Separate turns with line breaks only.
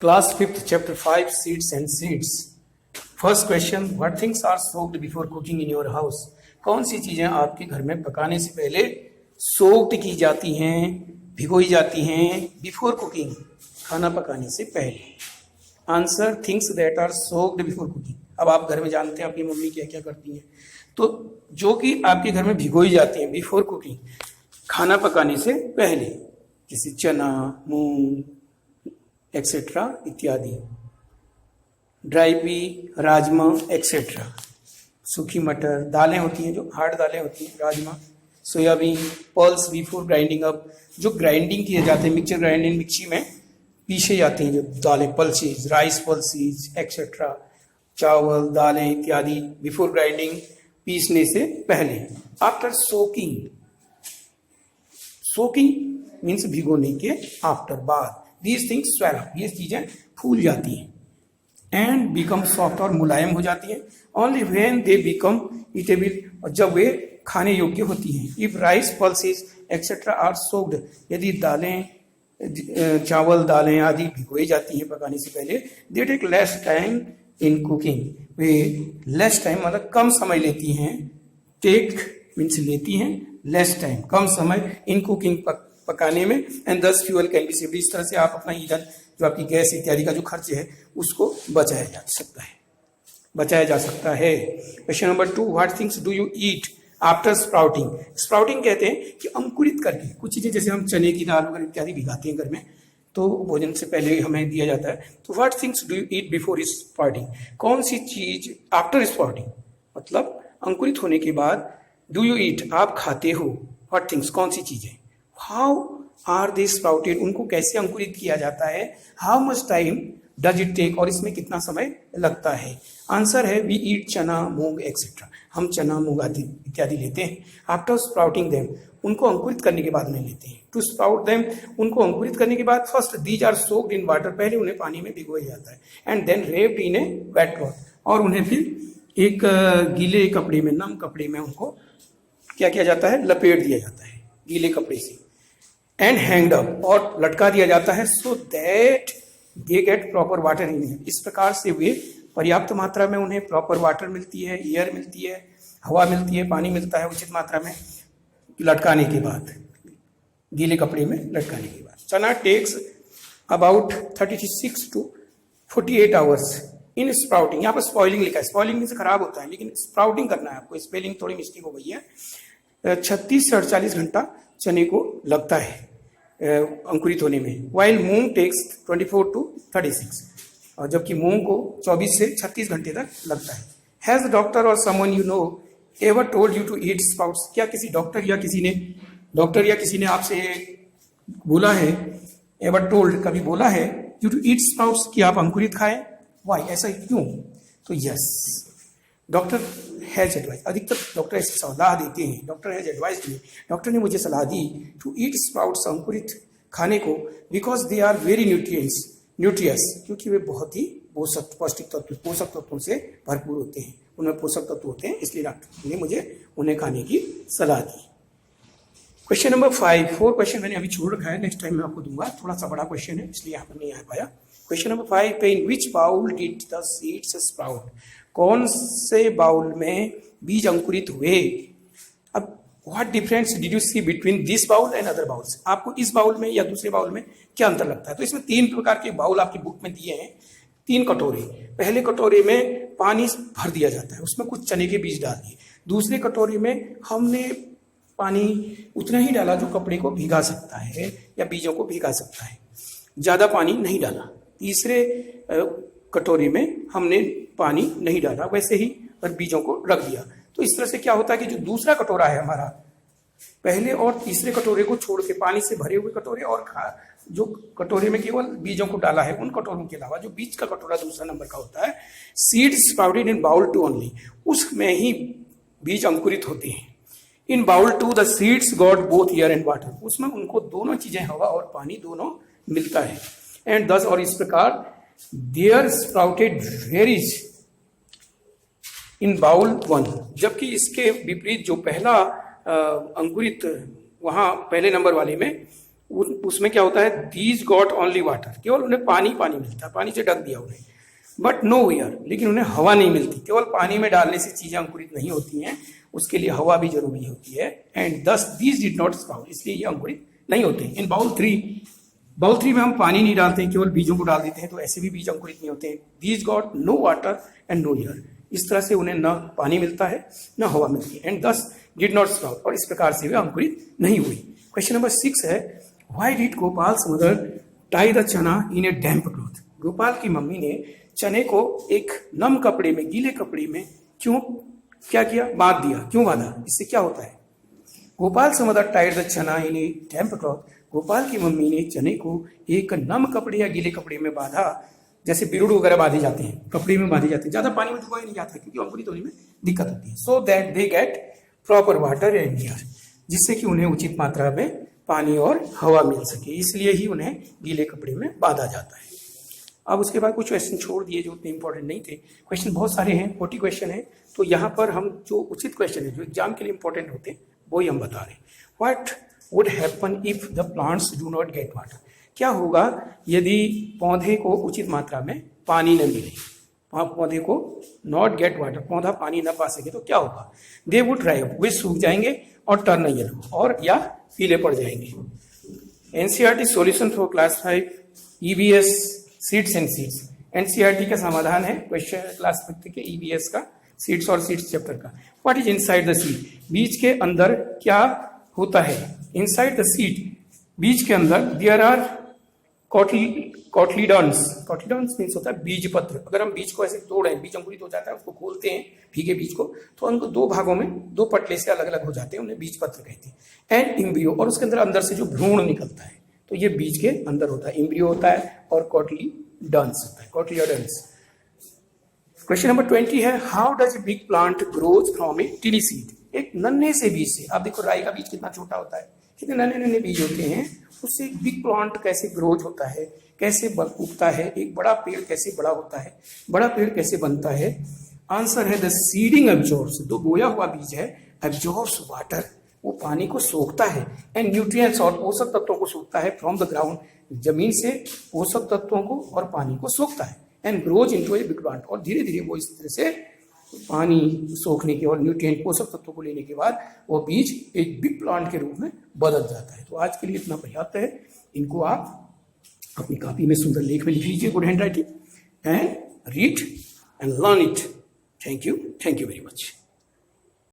Class 5th, Chapter 5, Seeds and Seeds. First question, what things are soaked before cooking in your house? कौन सी चीज़ें आपके घर में पकाने से पहले सोक्ड की जाती हैं, भिगोई जाती हैं, बिफोर कुकिंग, खाना पकाने से पहले? Answer, things that are soaked before cooking. अब आप घर में जानते हैं आपकी मम्मी क्या क्या करती हैं, तो जो कि आपके घर में भिगोई जाती हैं बिफोर कुकिंग, खाना पकाने से पहले, जैसे चना, मूंग एक्सेट्रा इत्यादि, ड्राई पी, राजमा एक्सेट्रा, सूखी मटर, दालें होती हैं जो हार्ड दालें होती हैं, rajma, soybean, pulse before grinding up, जो ग्राइंडिंग किए जाते हैं, मिक्सचर ग्राइंडिंग मिक्सी में पीसे जाती हैं जो दालें, पल्सेज, राइस पल्सेज एक्सेट्रा, चावल, दालें इत्यादि बिफोर ग्राइंडिंग, पीसने से पहले. आफ्टर सोकिंग, सोकिंग मीन्स भिगोने के आफ्टर, बाद. These things swell up, ये चीजें फूल जाती हैं, एंड बिकम सॉफ्ट, और मुलायम हो जाती हैं. Only when they become eatable, और जब वे खाने योग्य होती हैं. If rice pulses etcetera are soaked, यदि दालें, चावल, दालें आदि भिगोई जाती हैं पकाने से पहले, they take less time in cooking, वे लेस टाइम मतलब कम समय लेती हैं. टेक मीन्स लेती हैं, लेस टाइम कम समय, इन कुकिंग पकाने में, and 10 fuel can be saved. इस तरह से आप अपना ईंधन, जो आपकी गैस इत्यादि का जो खर्च है, उसको बचाया जा सकता है. Question number 2, what things do you eat after sprouting? Sprouting कहते हैं कि अंकुरित करके कुछ चीजें, जैसे हम चने की दाल वगैरह इत्यादि भिगाते हैं घर में, तो भोजन से पहले हमें दिया जाता है. तो what things do you eat before sprouting? कौन सी चीज आफ्टर स्प्राउटिंग मतलब अंकुरित होने के बाद, डू यू ईट आप खाते हो, व्हाट थिंग्स कौन सी चीजें, हाउ आर दे स्प्राउटेड उनको कैसे अंकुरित किया जाता है, how much time does it take और इसमें कितना समय लगता है. आंसर है वी ईट चना, मूंग एक्सेट्रा, हम चना, मूंग आदि इत्यादि लेते हैं. आफ्टर स्प्राउटिंग देम, उनको अंकुरित करने के बाद में लेते हैं. टू स्प्राउट देम, उनको अंकुरित करने के बाद, first these are soaked in water, पहले उन्हें पानी में भिगोया जाता है, and then wrapped in a wet cloth, और उन्हें फिर एक गीले कपड़े में, नम कपड़े में उनको क्या किया जाता है, लपेट दिया जाता है गीले कपड़े से, एंड हैंग्ड अप, और लटका दिया जाता है, so that they get proper water in. इस प्रकार से वे पर्याप्त मात्रा में उन्हें प्रॉपर वाटर मिलती है, एयर मिलती है, हवा मिलती है, पानी मिलता है उचित मात्रा में लटकाने के बाद, गीले कपड़े में लटकाने के बाद. चना takes about 36 to 48 hours in sprouting. यहाँ पर स्पॉइलिंग लिखा है, स्पॉइलिंग से खराब होता है, लेकिन स्प्राउटिंग करना है आपको, स्पेलिंग थोड़ी मिस्टेक हो गई है. 36 से 48 घंटा चने को लगता है अंकुरित होने में. वाइल मूंग टेक्स 24 to 36, और जबकि मूंग को 24 से 36 घंटे तक लगता है. Has the doctor or someone you know ever told you to eat sprouts? क्या किसी डॉक्टर या किसी ने आपसे बोला है, एवर टोल्ड कभी बोला है, यू टू ईट स्प्राउट्स कि आप अंकुरित खाएं? वाई, ऐसा क्यों? तो यस, डॉक्टर हैज एडवाइस, अधिकतर डॉक्टर ऐसी सलाह देते हैं, doctor has advice the, doctor ने मुझे सलाह दी टू ईट स्प्राउट्स, अंकुरित खाने को, because they are very nutritious, क्योंकि वे बहुत ही पोषक तत्वों से भरपूर होते हैं, उनमें पोषक तत्व होते हैं, इसलिए डॉक्टर ने मुझे उन्हें खाने की सलाह दी. क्वेश्चन नंबर 5, 4 क्वेश्चन मैंने अभी छोड़ रखा है, नेक्स्ट टाइम मैं आपको दूंगा, थोड़ा सा बड़ा क्वेश्चन है इसलिए यहाँ पर नहीं आ पाया. क्वेश्चन नंबर 5 पे, in which bowl did the seeds sprout? कौन से बाउल में बीज अंकुरित हुए? अब what difference did you see between this bowl and other bowls? आपको इस बाउल में या दूसरे बाउल में क्या अंतर लगता है? तो इसमें 3 प्रकार के बाउल आपकी बुक में दिए हैं, 3 कटोरे. पहले कटोरे में पानी भर दिया जाता है, उसमें कुछ चने के बीज डाल दिए. दूसरे कटोरे में हमने पानी उतना ही डाला जो कपड़े को भीगा सकता है या बीजों को भीगा सकता है, ज्यादा पानी नहीं डाला. तीसरे कटोरे में हमने पानी नहीं डाला, वैसे ही पर बीजों को रख दिया. तो इस तरह से क्या होता है कि जो दूसरा कटोरा है हमारा, पहले और तीसरे कटोरे को छोड़ के, पानी से भरे हुए कटोरे और जो कटोरे में केवल बीजों को डाला है, उन कटोरों के अलावा जो बीच का कटोरा दूसरा नंबर का होता है, seed sprouted in bowl 2 only, उसमें ही बीज अंकुरित होते हैं. In bowl 2 the seeds got both air and water, उसमें उनको दोनों चीजें, हवा और पानी दोनों मिलता है. एंड दस, और इस प्रकार, there sprouted varies in bowl 1, जबकि इसके विपरीत जो पहला अंकुरित वहां पहले नंबर वाले में उसमें क्या होता है, दीज गॉट ओनली वाटर, केवल उन्हें पानी पानी मिलता है, पानी से ढक दिया उन्हें, बट नो एयर, लेकिन उन्हें हवा नहीं मिलती। केवल पानी में डालने से चीजें अंकुरित नहीं होती हैं, उसके लिए हवा भी जरूरी होती है। एंड दस दीज डिड नॉट स्प्राउट, इसलिए ये अंकुरित नहीं होते। इन बाउल थ्री में हम पानी नहीं डालते हैं, केवल बीजों को डाल देते हैं, तो ऐसे भी बीज अंकुरित नहीं होते हैं। These got no water and no air, इस तरह से उन्हें न पानी मिलता है न हवा मिलती है। एंड दस डिड नॉट स्प्राउट, और इस प्रकार से वे अंकुरित नहीं हुई। क्वेश्चन नंबर 6 है, why did गोपाल्स mother tie the चना इन ए डैम्प क्लॉथ। गोपाल की मम्मी ने चने को एक नम कपड़े में, गीले कपड़े में क्यों क्या किया, बांध दिया, क्यों बांधा, इससे क्या होता है। गोपाल से मदर टाइड द चना इन ए डैम्प क्लॉथ, गोपाल की मम्मी ने चने को एक नम कपड़े या गीले कपड़े में बांधा, जैसे बिरुड़ वगैरह बांधे जाते हैं, कपड़े में बांधे जाते हैं, ज्यादा पानी में डुबाया नहीं जाता क्योंकि अंकुरित होने में दिक्कत होती है। So that they get proper water and air, जिससे कि उन्हें उचित मात्रा में पानी और हवा मिल सके, इसलिए ही उन्हें गीले कपड़े में बांधा जाता है। अब उसके बाद कुछ क्वेश्चन छोड़ दिए जो उतने इंपॉर्टेंट नहीं थे। क्वेश्चन बहुत सारे हैं, 40 क्वेश्चन है, तो यहाँ पर हम जो उचित क्वेश्चन है जो एग्जाम के लिए इंपॉर्टेंट होते हैं वही हम बता रहे हैं। What would happen if the plants do not get water, क्या होगा यदि पौधे को उचित मात्रा में पानी न मिले, पौधे को नॉट गेट वाटर, पौधा पानी न पा सके तो क्या होगा। दे वुड ड्राई अप, वे सूख जाएंगे और टर्न येलो, और या पीले पड़ जाएंगे। NCERT solution for class 5 EBS seeds and seeds, NCERT का समाधान है क्वेश्चन क्लास 5 के ईबीएस का सीड्स और सीड्स चैप्टर का। What is inside the seed, बीज के अंदर क्या होता है। इनसाइड द सीड, बीज के अंदर there are cotyledons, cotyledons means होता है बीज पत्र। अगर हम बीज को ऐसे तोड़े, बीज अंकुरित हो जाता है, उसको खोलते हैं भीगे बीज को, तो उनको दो भागों में, दो पटले से अलग अलग हो जाते हैं, उन्हें बीज पत्र कहते हैं। एंड इम्ब्रियो, और उसके अंदर से जो भ्रूण निकलता है, तो ये बीज के अंदर होता है, इम्ब्रियो होता है, और कॉटलीडॉन्स होता है, कॉटलीडॉन्स। क्वेश्चन नंबर 20 है, how does a big plant grows from A टिनी seed, एक नन्हे से बीज से। आप देखो राई का बीज कितना छोटा होता है, कितने नन्हे नन्हे बीज होते हैं, उससे एक बिग प्लांट कैसे ग्रोज होता है, कैसे उगता है, एक बड़ा पेड़ कैसे बड़ा होता है, बड़ा पेड़ कैसे बनता है। आंसर है द सीडिंग एब्जॉर्ब्स, जो बोया हुआ बीज है, एब्जॉर्ब्स वाटर, वो पानी को सोखता है, एंड न्यूट्रिएंट्स, और पोषक तत्वों को सोखता है, फ्रॉम द ग्राउंड, जमीन से पोषक तत्वों को और पानी को सोखता है, and grows into a big plant, और धीरे धीरे वो इस तरह से पानी सोखने के और न्यूट्रिएंट पोषक तत्वों को लेने के बाद वो बीज एक बिग प्लांट के रूप में बदल जाता है। तो आज के लिए इतना पर्याप्त है, इनको आप अपनी कॉपी में सुंदर लेख में लिख लीजिए, good hand writing, and read and learn it. Thank you very much.